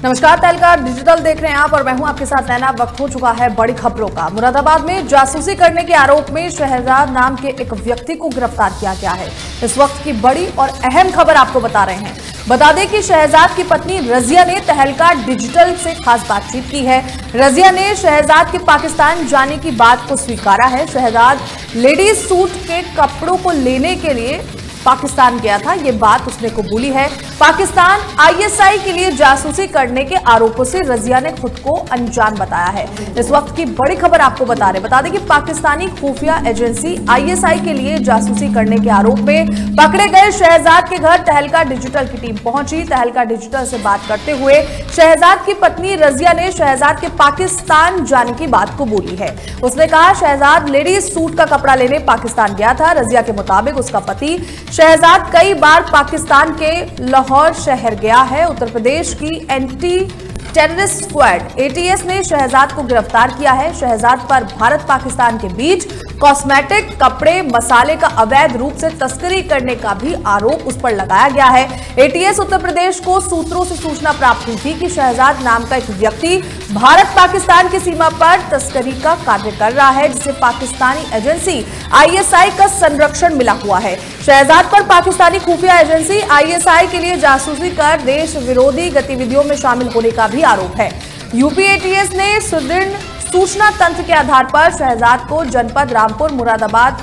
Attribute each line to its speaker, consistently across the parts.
Speaker 1: नमस्कार, तहलका डिजिटल देख रहे हैं आप और मैं हूं आपके साथ नैना। वक्त हो चुका है बड़ी खबरों का। मुरादाबाद में जासूसी करने के आरोप में शहजाद नाम के एक व्यक्ति को गिरफ्तार किया गया है। इस वक्त की बड़ी और अहम खबर आपको बता रहे हैं। बता दें कि शहजाद की पत्नी रजिया ने तहलका डिजिटल से खास बातचीत की है। रजिया ने शहजाद के पाकिस्तान जाने की बात को स्वीकारा है। शहजाद लेडीज सूट के कपड़ों को लेने के लिए पाकिस्तान गया था, ये बात उसने कबूली है। पाकिस्तान आईएसआई के लिए जासूसी करने के आरोपों से रजिया ने खुद को अनजान बताया है। इस वक्त की बड़ी खबर आपको बता दें कि पाकिस्तानी खुफिया एजेंसी आईएसआई के लिए जासूसी करने के आरोप में पकड़े गए शहजाद के घर तहलका डिजिटल की टीम पहुंची। तहलका डिजिटल से बात करते हुए शहजाद की पत्नी रजिया ने शहजाद के पाकिस्तान जाने की बात कबूली है। उसने कहा, शहजाद लेडीज सूट का कपड़ा लेने पाकिस्तान गया था। रजिया के मुताबिक उसका पति शहजाद कई बार पाकिस्तान के लाहौर शहर गया है। उत्तर प्रदेश की एंटी टेररिस्ट स्क्वाड एटीएस ने शहजाद को गिरफ्तार किया है। शहजाद पर भारत पाकिस्तान के बीच कॉस्मेटिक, कपड़े, मसाले का अवैध रूप से तस्करी करने का भी आरोप उस पर लगाया गया है। एटीएस उत्तर प्रदेश को सूत्रों से सूचना प्राप्त हुई थी कि शहजाद नाम का एक व्यक्ति भारत पाकिस्तान की सीमा पर तस्करी का कार्य कर रहा है, जिसे पाकिस्तानी एजेंसी आईएसआई का संरक्षण मिला हुआ है। शहजाद पर पाकिस्तानी खुफिया एजेंसी आईएसआई के लिए जासूसी कर देश विरोधी गतिविधियों में शामिल होने का भी आरोप है। यूपी एटीएस ने सुदृढ़ सूचना तंत्र के आधार पर शहजाद को जनपद रामपुर मुरादाबाद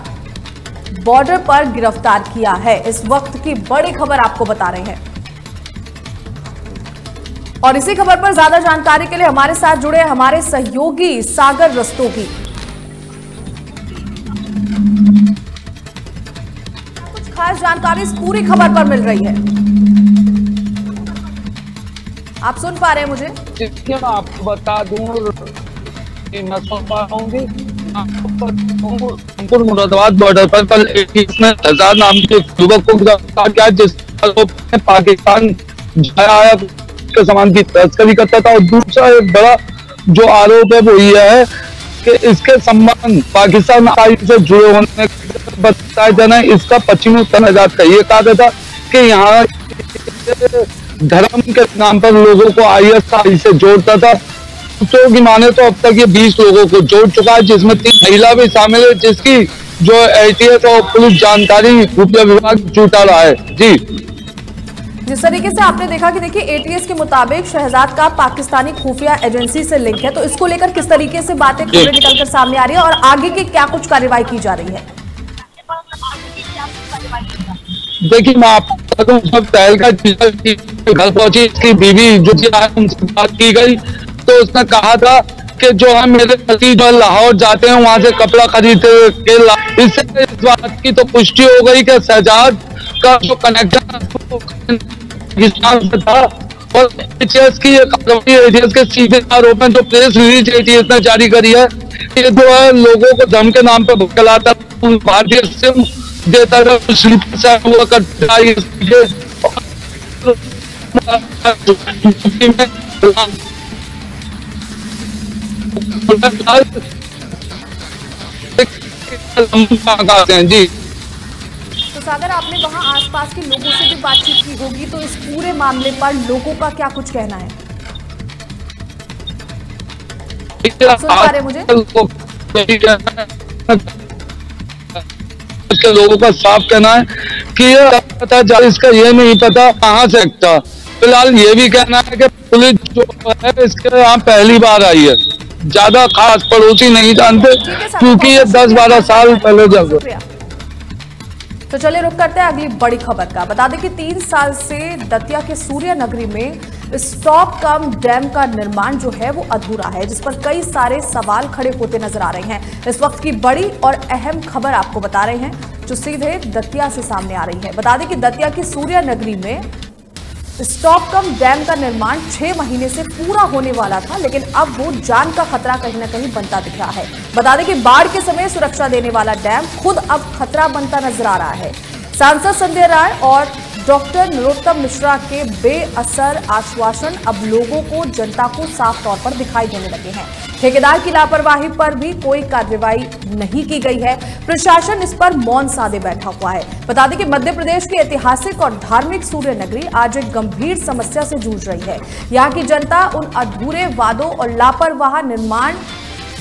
Speaker 1: बॉर्डर पर गिरफ्तार किया है। इस वक्त की बड़ी खबर आपको बता रहे हैं और इसी खबर पर ज्यादा जानकारी के लिए हमारे साथ जुड़े हमारे सहयोगी सागर रस्तोगी। कुछ खास जानकारी इस पूरी खबर पर मिल रही है, आप सुन पा रहे हैं मुझे?
Speaker 2: मैं आपको बता दूं, मैं सुन पा रहा हूँ। मुरादाबाद बॉर्डर पर कल इसने शहजाद नाम के युवक को गिरफ्तार किया, जिस पाकिस्तान आया के सामान की तस्करी करता था। और दूसरा एक बड़ा जो आरोप है वो ये है कि इसके संबंध पाकिस्तान आई से जुड़े होने बताया जाना। इसका पश्चिमी उत्तर आजाद का ये कहा था कि यहाँ धर्म के नाम पर लोगों को आईएसआई से जोड़ता था। सूत्रों की माने तो अब तक ये 20 लोगों को जोड़ चुका है, जिसमें 3 महिला भी शामिल है, जिसकी जो एटीएस और पुलिस जानकारी खुफिया विभाग जुटा रहा है। जी,
Speaker 1: जिस तरीके से आपने देखा कि देखिए एटीएस के मुताबिक शहजाद का पाकिस्तानी खुफिया एजेंसी से लिंक है, तो इसको लेकर किस तरीके से बातें खबरें निकलकर सामने आ रही है और आगे की क्या कुछ कार्रवाई की जा रही है?
Speaker 2: देखिए, मैं आपको तहलका घर पहुंची, इसकी बीवी जो उनसे बात की गई तो उसने कहा था कि जो हम मेरे पति जो लाहौर जाते हैं वहां से कपड़ा खरीदते के इससे इस बात की तो पुष्टि हो गई कि शहजाद का जो कनेक्शन था और एटीएस की एटीएस के सीधे आरोप में जो प्रेस रिलीज एटीएस ने जारी करी है, ये जो है लोगों को धर्म के नाम पर भुगलाता, भारतीय सिम देता था, हुआ करता है। जी,
Speaker 1: तो सागर, आपने वहां आसपास के लोगों से भी बातचीत की होगी, तो इस पूरे मामले पर लोगों का क्या कुछ कहना है? सुन पा रहे मुझे?
Speaker 2: इसके लोगों का साफ कहना है कि ये पता इसका ये नहीं पता कहाँ से था। फिलहाल ये भी कहना है कि पुलिस जो है इसके यहाँ पहली बार आई है, ज्यादा खास पड़ोसी नहीं जानते क्योंकि ये 10-12 साल पहले जब।
Speaker 1: तो चलिए रुक करते हैं अगली बड़ी खबर का। बता दें कि 3 साल से दतिया के सूर्य नगरी में स्टॉप कम डैम का निर्माण जो है वो अधूरा है, जिस पर कई सारे सवाल खड़े होते नजर आ रहे हैं। इस वक्त की बड़ी और अहम खबर आपको बता रहे हैं जो सीधे दतिया से सामने आ रही है। बता दें कि दतिया की सूर्य नगरी में स्टॉप कम डैम का निर्माण 6 महीने से पूरा होने वाला था, लेकिन अब वो जान का खतरा कहीं ना कहीं बनता दिख रहा है। बता दें कि बाढ़ के समय सुरक्षा देने वाला डैम खुद अब खतरा बनता नजर आ रहा है। सांसद संजय राय और डॉक्टर नरोत्तम मिश्रा के बेअसर आश्वासन अब लोगों को, जनता को साफ तौर पर दिखाई देने लगे हैं। ठेकेदार की लापरवाही पर भी कोई कार्रवाई नहीं की गई है। प्रशासन इस पर मौन साधे बैठा हुआ है। बता दें कि मध्य प्रदेश की ऐतिहासिक और धार्मिक सूर्य नगरी आज एक गंभीर समस्या से जूझ रही है। यहाँ की जनता उन अधूरे वादों और लापरवाह निर्माण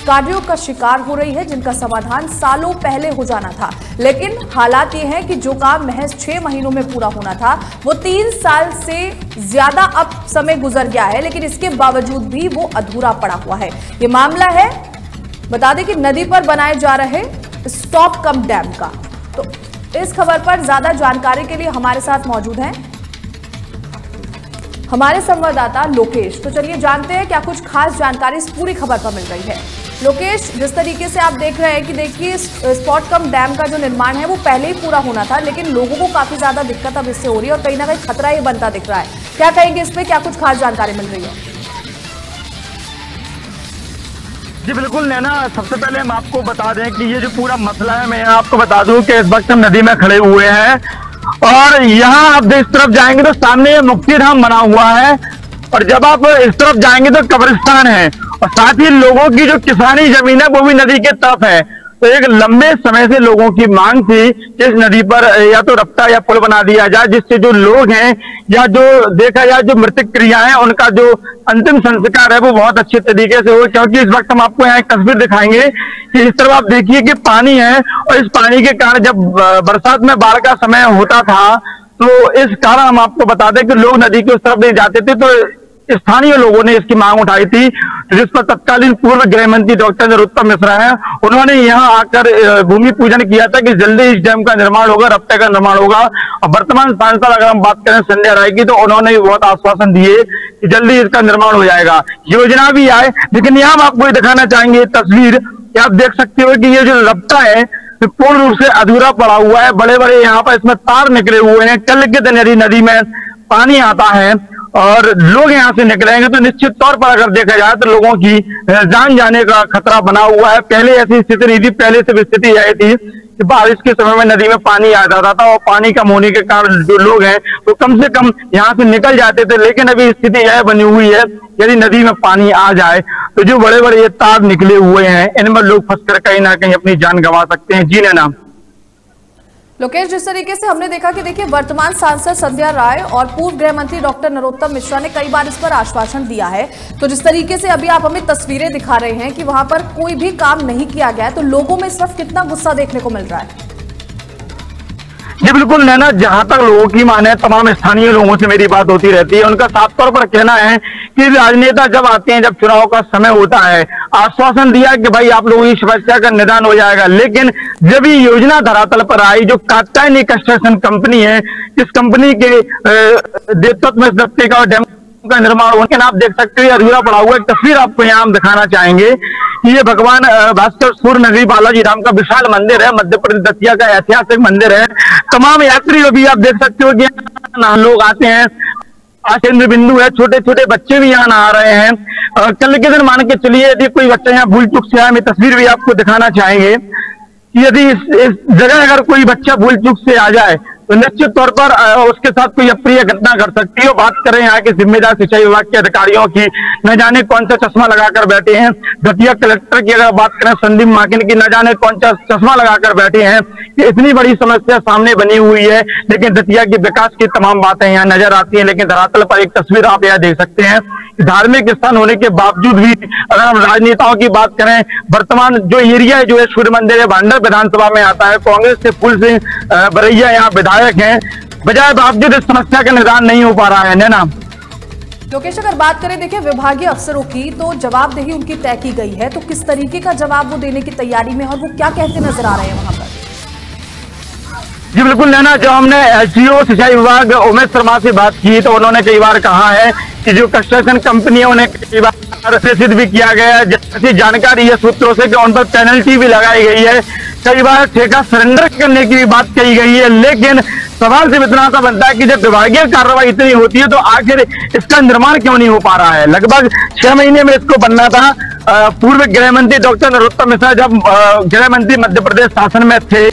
Speaker 1: कार्यों का शिकार हो रही है जिनका समाधान सालों पहले हो जाना था। लेकिन हालात ये है कि जो काम महज 6 महीनों में पूरा होना था वो 3 साल से ज्यादा अब समय गुजर गया है, लेकिन इसके बावजूद भी वो अधूरा पड़ा हुआ है। ये मामला है, बता दें कि नदी पर बनाए जा रहे स्टॉप कम डैम का। तो इस खबर पर ज्यादा जानकारी के लिए हमारे साथ मौजूद हैं हमारे संवाददाता लोकेश। तो चलिए जानते हैं क्या कुछ खास जानकारी इस पूरी खबर पर मिल रही है। लोकेश, जिस तरीके से आप देख रहे हैं कि देखिए स्पॉट कम डैम का जो निर्माण है वो पहले ही पूरा होना था, लेकिन लोगों को काफी ज्यादा दिक्कत अब इससे हो रही है और कहीं ना कहीं खतरा ही बनता दिख रहा है। क्या कहेंगे इस पे, क्या कुछ खास जानकारी मिल रही है?
Speaker 3: जी बिल्कुल नैना, सबसे पहले हम आपको बता दें कि ये जो पूरा मसला है, मैं आपको बता दूं कि इस वक्त हम नदी में खड़े हुए हैं और यहाँ आप इस तरफ जाएंगे तो सामने ये मुक्ति धाम बना हुआ है और जब आप इस तरफ जाएंगे तो कब्रिस्तान है और साथ ही लोगों की जो किसानी जमीन है वो भी नदी के तरफ है। तो एक लंबे समय से लोगों की मांग थी कि इस नदी पर या तो रफ्ता या पुल बना दिया जाए, जिससे जो लोग हैं या जो देखा जाए जो मृतक क्रिया है उनका जो अंतिम संस्कार है वो बहुत अच्छे तरीके से हो। क्योंकि इस वक्त हम आपको यहाँ एक तस्वीर दिखाएंगे कि इस तरफ आप देखिए कि पानी है और इस पानी के कारण जब बरसात में बाढ़ का समय होता था तो इस कारण हम आपको बता दें कि लोग नदी के उस तरफ नहीं जाते थे। तो स्थानीय लोगों ने इसकी मांग उठाई थी, जिस पर तत्कालीन पूर्व गृह मंत्री डॉक्टर नरोत्तम मिश्रा हैं, उन्होंने यहां आकर भूमि पूजन किया था कि जल्दी इस डैम का निर्माण होगा, रफ्ते का निर्माण होगा। और वर्तमान सांसद अगर हम बात करें संजय राय की, तो उन्होंने बहुत आश्वासन दिए कि जल्दी इसका निर्माण हो जाएगा, योजना भी आए। लेकिन यहाँ हम आपको दिखाना चाहेंगे तस्वीर कि आप देख सकते हो कि ये जो रफ्ता है पूर्ण रूप से अधूरा पड़ा हुआ है। बड़े बड़े यहाँ पर इसमें तार निकले हुए हैं। कल के दिन यदि नदी में पानी आता है और लोग यहाँ से निकलेंगे तो निश्चित तौर पर अगर देखा जाए तो लोगों की जान जाने का खतरा बना हुआ है। पहले ऐसी स्थिति नहीं थी, पहले से स्थिति आई थी कि बारिश के समय में नदी में पानी आ जाता था और पानी कम होने के कारण जो लोग हैं वो कम से कम यहाँ से निकल जाते थे। लेकिन अभी स्थिति यह बनी हुई है, यदि नदी में पानी आ जाए तो जो बड़े बड़े ये तार निकले हुए हैं इनमें लोग फंसकर कहीं ना कहीं अपनी जान गंवा सकते हैं। जी नैना।
Speaker 1: लोकेश, जिस तरीके से हमने देखा कि देखिए वर्तमान सांसद संध्या राय और पूर्व गृह मंत्री डॉक्टर नरोत्तम मिश्रा ने कई बार इस पर आश्वासन दिया है, तो जिस तरीके से अभी आप हमें तस्वीरें दिखा रहे हैं कि वहां पर कोई भी काम नहीं किया गया है, तो लोगों में इस वक्त कितना गुस्सा देखने को मिल रहा है?
Speaker 3: जी बिल्कुल नैना, जहां तक लोगों की माने, तमाम स्थानीय लोगों से मेरी बात होती रहती है, उनका साफ तौर पर कहना है कि राजनेता जब आते हैं, जब चुनाव का समय होता है, आश्वासन दिया कि भाई आप लोगों की समस्या का निदान हो जाएगा, लेकिन जब ये योजना धरातल पर आई, जो कात्यायनी कंस्ट्रक्शन कंपनी है, इस कंपनी के नेतृत्व में इस रफ्ते का डैम का निर्माण होने आप देख सकते हैं अधूरा पड़ा हुआ। एक तस्वीर आपको यहाँ हम दिखाना चाहेंगे कि ये भगवान भास्कर सूर्य नगरी बालाजी धाम का विशाल मंदिर है, मध्य प्रदेश दतिया का ऐतिहासिक मंदिर है। तमाम यात्री भी आप देख सकते हो कि लोग आते हैं, केंद्र बिंदु है, छोटे छोटे बच्चे भी यहाँ नहा रहे हैं। कल के दिन मान के चलिए यदि कोई बच्चा यहाँ भूल चूक से आए, मैं तस्वीर भी आपको दिखाना चाहेंगे कि यदि इस जगह अगर कोई बच्चा भूल चूक से आ जाए तो निश्चित तौर पर उसके साथ कोई अप्रिय घटना कर सकती है। बात करें यहाँ के जिम्मेदार सिंचाई विभाग के अधिकारियों की, न जाने कौन सा चश्मा लगाकर बैठे हैं। दतिया कलेक्टर की अगर बात करें संदीप माकिन की, न जाने कौन सा चश्मा लगाकर बैठे हैं। कि इतनी बड़ी समस्या सामने बनी हुई है, लेकिन दतिया के विकास की तमाम बातें यहाँ नजर आती हैं। लेकिन धरातल पर एक तस्वीर आप यहाँ देख सकते हैं, धार्मिक स्थान होने के बावजूद भी अगर हम राजनेताओं की बात करें, वर्तमान जो एरिया है, जो है सूर्य मंदिर है, भांडर विधानसभा में आता है, कांग्रेस से फूल सिंह बरैया यहाँ विधायक हैं, बजाय बावजूद इस समस्या का निदान नहीं हो पा रहा है ना।
Speaker 1: लोकेश, अगर बात करें देखिए विभागीय अफसरों की, तो जवाबदेही उनकी तय की गई है, तो किस तरीके का जवाब वो देने की तैयारी में और वो क्या कहते नजर आ रहे हैं वहां पर?
Speaker 3: जी बिल्कुल नैना, जब हमने एसडीओ सिंचाई विभाग उमेश शर्मा से बात की तो उन्होंने कई बार कहा है कि जो कंस्ट्रक्शन कंपनी है उन्हें कई बार प्रेषित भी किया गया है। जैसी जानकारी है सूत्रों से कि उन पर पेनल्टी भी लगाई गई है, कई बार ठेका सरेंडर करने की भी बात कही गई है। लेकिन सवाल सिर्फ इतना सा बनता है कि जब विभागीय कार्रवाई इतनी होती है तो आखिर इसका निर्माण क्यों नहीं हो पा रहा है? लगभग 6 महीने में इसको बनना था, पूर्व गृह मंत्री डॉक्टर नरोत्तम मिश्रा जब गृह मंत्री मध्य प्रदेश शासन में थे,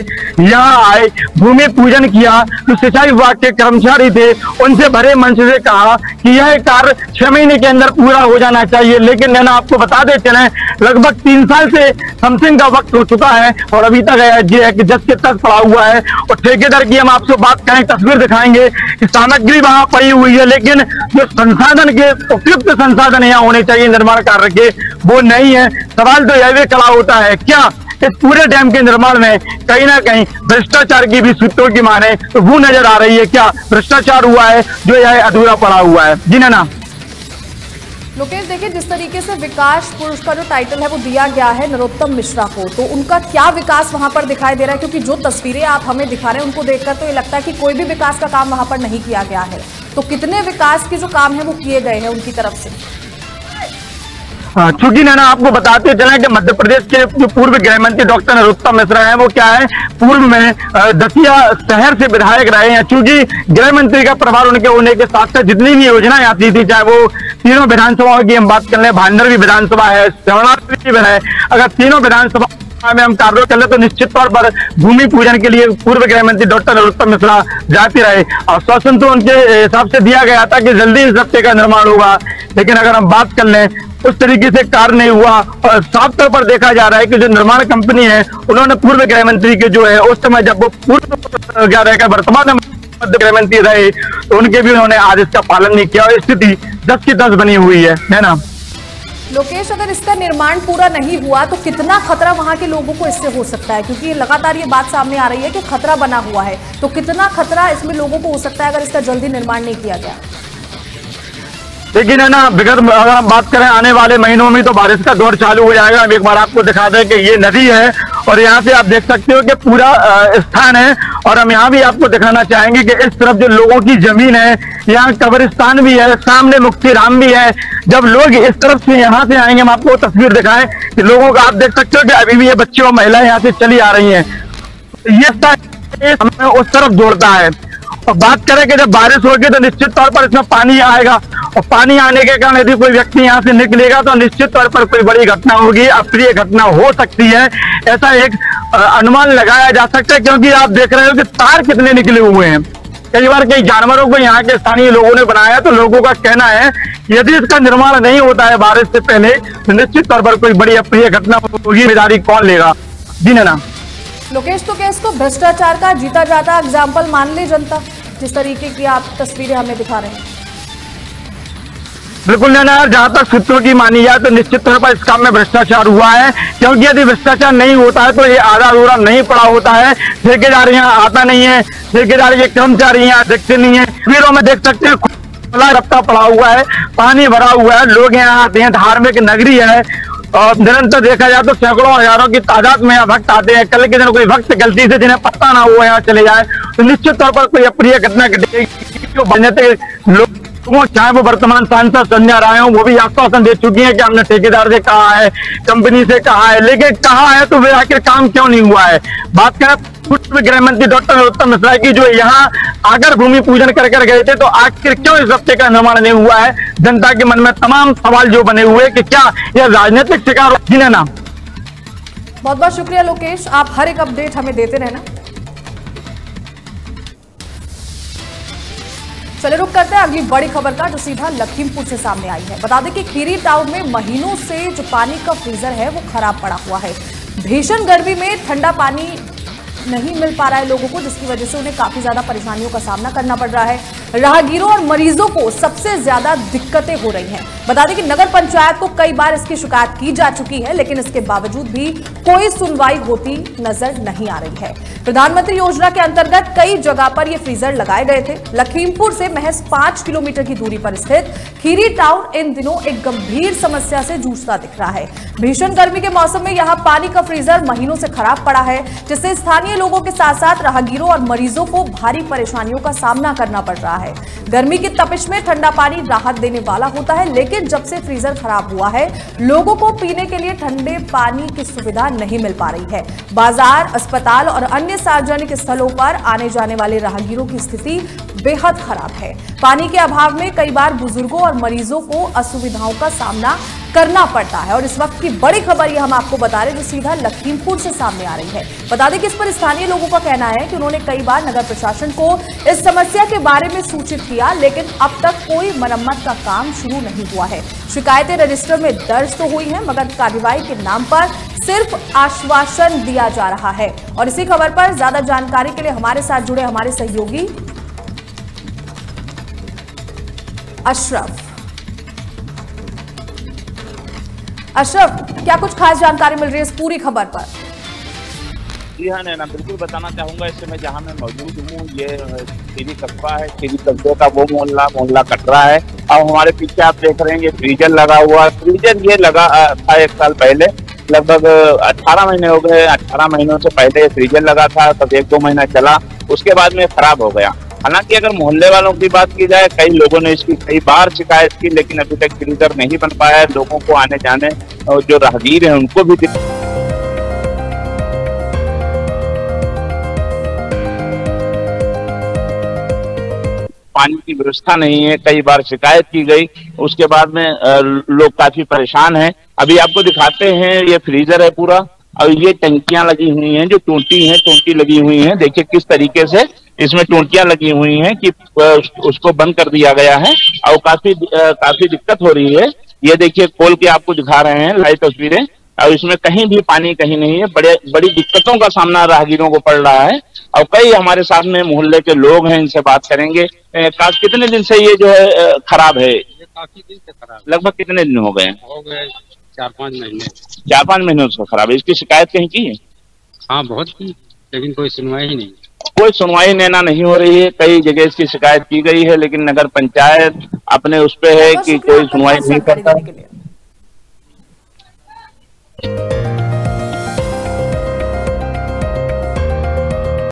Speaker 3: यहाँ आए, भूमि पूजन किया, तो सिंचाई विभाग के कर्मचारी थे, उनसे भरे मंच से कहा कि यह कार्य 6 महीने के अंदर पूरा हो जाना चाहिए। लेकिन नैना आपको बता देते हैं, लगभग 3 साल से समथिंग का वक्त हो चुका है और अभी तक जस के तक पड़ा हुआ है। और ठेकेदार की हम आपसे बात करें, तस्वीर दिखाएंगे कि सामग्री वहां पड़ी हुई है, लेकिन जो संसाधन के उपयुक्त संसाधन यहाँ होने चाहिए निर्माण कार्य के, वो नहीं है। सवाल तो यह भी खड़ा होता है, क्या इस पूरे डैम के निर्माण में कहीं ना कहीं भ्रष्टाचार की भी सूत्रों की माने तो वो नजर आ रही है? क्या भ्रष्टाचार हुआ है जो यह अधूरा पड़ा हुआ है? जी नैना।
Speaker 1: लोकेश, देखिए जिस तरीके से विकास पुरुष का जो टाइटल है वो दिया गया है नरोत्तम मिश्रा को, तो उनका क्या विकास वहां पर दिखाई दे रहा है? क्योंकि जो तस्वीरें आप हमें दिखा रहे हैं उनको देखकर तो ये लगता है कि कोई भी विकास का काम वहां पर नहीं किया गया है। तो कितने विकास के जो काम है वो किए गए हैं उनकी तरफ से?
Speaker 3: चूंकि नैना आपको बताते चले कि मध्य प्रदेश के जो पूर्व गृह मंत्री डॉक्टर नरोत्तम मिश्रा हैं, वो क्या है, पूर्व में दतिया शहर से विधायक रहे हैं। चूंकि गृह मंत्री का प्रभार उनके होने के साथ साथ जितनी भी योजनाएं आती थी, चाहे वो तीनों विधानसभाओं की हम बात कर ले, भांडर भी विधानसभा है, श्रवणार्थ भी है, अगर तीनों विधानसभा में हम कार्य कर ले तो निश्चित तौर पर भूमि पूजन के लिए पूर्व गृह मंत्री डॉक्टर नरोत्तम मिश्रा जाते रहे। आश्वासन तो उनके हिसाब से दिया गया था कि जल्दी इस हफ्ते का निर्माण होगा, लेकिन अगर हम बात कर लें उस तरीके से कार्य नहीं हुआ। और साफ तौर पर देखा जा रहा है कि जो निर्माण कंपनी है उन्होंने पूर्व गृह मंत्री के जो है उस समय जब वो पूर्व वर्तमान मध्य गृह मंत्री रहे तो उनके भी उन्होंने आदेश का पालन नहीं किया और स्थिति 10 की 10 बनी हुई है ना।
Speaker 1: लोकेश, अगर इसका निर्माण पूरा नहीं हुआ तो कितना खतरा वहां के लोगों को इससे हो सकता है? क्योंकि लगातार ये बात सामने आ रही है कि खतरा बना हुआ है, तो कितना खतरा इसमें लोगों को हो सकता है अगर इसका जल्दी निर्माण नहीं किया गया?
Speaker 3: लेकिन है ना, अगर हम बात करें आने वाले महीनों में तो बारिश का दौर चालू हो जाएगा। हम एक बार आपको दिखा दें कि ये नदी है और यहाँ से आप देख सकते हो कि पूरा स्थान है। और हम यहाँ भी आपको दिखाना चाहेंगे कि इस तरफ जो लोगों की जमीन है, यहाँ कब्रिस्तान भी है, सामने मुक्तिधाम भी है। जब लोग इस तरफ से यहाँ से आएंगे, हम आपको तस्वीर दिखाएं कि लोगों का आप देख सकते हो कि अभी भी ये बच्चे और महिलाएं यहाँ से चली आ रही हैं। ये हमें उस तरफ जोड़ता है। और बात करें कि जब बारिश होगी तो निश्चित तौर पर इसमें पानी आएगा और पानी आने के कारण यदि कोई व्यक्ति यहाँ से निकलेगा तो निश्चित तौर पर कोई बड़ी घटना होगी, अप्रिय घटना हो सकती है। ऐसा एक अनुमान लगाया जा सकता है, क्योंकि आप देख रहे हो कि तार कितने निकले हुए हैं। कई बार कई जानवरों को यहाँ के स्थानीय लोगों ने बनाया, तो लोगों का कहना है यदि इसका निर्माण नहीं होता है बारिश से पहले तो निश्चित तौर पर कोई बड़ी अप्रिय घटना होगी। जिम्मेदारी कौन लेगा? जी नैना।
Speaker 1: लोकेश, तो क्या इसको भ्रष्टाचार का जीता जाता एग्जाम्पल मान ले जनता, जिस तरीके की आप तस्वीरें हमें दिखा रहे हैं?
Speaker 3: बिल्कुल नैना, जहां तक सूत्रों की मानी जाए तो निश्चित तौर पर इस काम में भ्रष्टाचार हुआ है, क्योंकि यदि भ्रष्टाचार नहीं होता है तो ये आधा अधूरा नहीं पड़ा होता है। ठेकेदार यहाँ आता नहीं है, ठेकेदार के कर्मचारी यहाँ देखते नहीं है। तस्वीरों में देख सकते हैं खुला रफ्ता पड़ा हुआ है, पानी भरा हुआ है, लोग यहाँ आते हैं, धार्मिक नगरी है और निरंतर देखा जाए तो सैकड़ों हजारों की तादाद में यहाँ भक्त आते हैं। कल के दिन कोई भक्त गलती से जिन्हें पता ना हुआ यहाँ चले जाए तो निश्चित तौर पर कोई अप्रिय घटना घटेगी। जो राजनीतिक लोगों, चाहे वो वर्तमान सांसद संध्या राय हो, वो भी आश्वासन दे चुकी है कि हमने ठेकेदार से कहा है, कंपनी से कहा है, लेकिन कहा है तो वे आखिर काम क्यों नहीं हुआ है? बात करें पूर्व गृह मंत्री डॉक्टर नरोत्तम मिश्रा की, जो यहाँ आकर भूमि पूजन कर गए थे, तो आखिर क्यों इस हफ्ते का निर्माण नहीं हुआ है? जनता के मन में तमाम सवाल जो बने हुए कि क्या यह राजनीतिक शिकार जिन्हें ना।
Speaker 1: बहुत बहुत शुक्रिया लोकेश, आप हर एक अपडेट हमें देते रहना। चले रुक करते हैं अगली बड़ी खबर का, जो सीधा लखीमपुर से सामने आई है। बता दें कि खीरी टाउन में महीनों से जो पानी का फ्रीजर है वो खराब पड़ा हुआ है। भीषण गर्मी में ठंडा पानी नहीं मिल पा रहा है लोगों को, जिसकी वजह से उन्हें काफी ज्यादा परेशानियों का सामना करना पड़ रहा है। राहगीरों और मरीजों को सबसे ज्यादा दिक्कतें हो रही हैं। बता दें कि नगर पंचायत को कई बार इसकी शिकायत की जा चुकी है, लेकिन इसके बावजूद भी कोई सुनवाई होती नजर नहीं आ रही है। प्रधानमंत्री योजना के अंतर्गत कई जगह पर ये फ्रीजर लगाए गए थे। लखीमपुर से महज 5 किलोमीटर की दूरी पर स्थित खीरी टाउन इन दिनों एक गंभीर समस्या से जूझता दिख रहा है। भीषण गर्मी के मौसम में यहाँ पानी का फ्रीजर महीनों से खराब पड़ा है, जिससे स्थानीय लोगों के साथ साथ राहगीरों और मरीजों को भारी परेशानियों का सामना करना पड़ रहा है। गर्मी की तपिश में ठंडा पानी राहत देने वाला होता है, लेकिन जब से फ्रीजर खराब हुआ है, लोगों को पीने के लिए ठंडे पानी की सुविधा नहीं मिल पा रही है। बाजार, अस्पताल और अन्य सार्वजनिक स्थलों पर आने जाने वाले राहगीरों की स्थिति बेहद खराब है। पानी के अभाव में कई बार बुजुर्गों और मरीजों को असुविधाओं का सामना करना पड़ता है। और इस वक्त की बड़ी खबर ये हम आपको बता रहे हैं जो सीधा लखीमपुर से सामने आ रही है। बता दें कि इस पर स्थानीय लोगों का कहना है कि उन्होंने कई बार नगर प्रशासन को इस समस्या के बारे में सूचित किया, लेकिन अब तक कोई मरम्मत का काम शुरू नहीं हुआ है। शिकायतें रजिस्टर में दर्ज तो हुई हैं, मगर कार्रवाई के नाम पर सिर्फ आश्वासन दिया जा रहा है। और इसी खबर पर ज्यादा जानकारी के लिए हमारे साथ जुड़े हमारे सहयोगी अशरफ। अशरफ, क्या कुछ खास जानकारी मिल रही है इस पूरी खबर पर?
Speaker 4: जी हाँ नैना, बिल्कुल बताना चाहूंगा। इस समय जहाँ मैं मौजूद हूँ ये खीरी कस्बा है। खीरी कस्बे का वो मोहल्ला कटरा है। अब हमारे पीछे आप देख रहे हैं ये फ्रीजर लगा हुआ है। फ्रीजर ये लगा था 1 साल पहले, लगभग 18 महीने हो गए। 18 महीनों से पहले ये फ्रीजर लगा था, तब 1-2 महीना चला, उसके बाद में खराब हो गया। हालांकि अगर मोहल्ले वालों की बात की जाए, कई लोगों ने इसकी कई बार शिकायत की, लेकिन अभी तक फ्रीजर नहीं बन पाया है। लोगों को आने जाने और जो राहगीर हैं उनको भी पानी की व्यवस्था नहीं है। कई बार शिकायत की गई, उसके बाद में लोग काफी परेशान हैं। अभी आपको दिखाते हैं, ये फ्रीजर है पूरा, और ये टंकियां लगी हुई हैं, जो टूटी लगी हुई हैं। देखिए किस तरीके से इसमें टूटियां लगी हुई हैं कि उसको बंद कर दिया गया है और काफी दिक्कत हो रही है। ये देखिए खोल के आपको दिखा रहे हैं लाइव तस्वीरें, और इसमें कहीं भी पानी कहीं नहीं है। बड़ी दिक्कतों का सामना राहगीरों को पड़ रहा है। और कई हमारे सामने मोहल्ले के लोग हैं, इनसे बात करेंगे। कितने दिन से ये जो है खराब है?
Speaker 5: ये काफी दिन से खराब।
Speaker 4: लगभग कितने दिन हो गए?
Speaker 5: 4-5 महीने।
Speaker 4: 4-5 महीनों से खराब है। इसकी शिकायत कहीं की है?
Speaker 5: हाँ बहुत की, लेकिन कोई सुनवाई ही नहीं।
Speaker 4: कोई सुनवाई नैना नहीं हो रही है। कई जगह इसकी शिकायत की गई है, लेकिन नगर पंचायत अपने उस पे है कि कोई सुनवाई नहीं करता।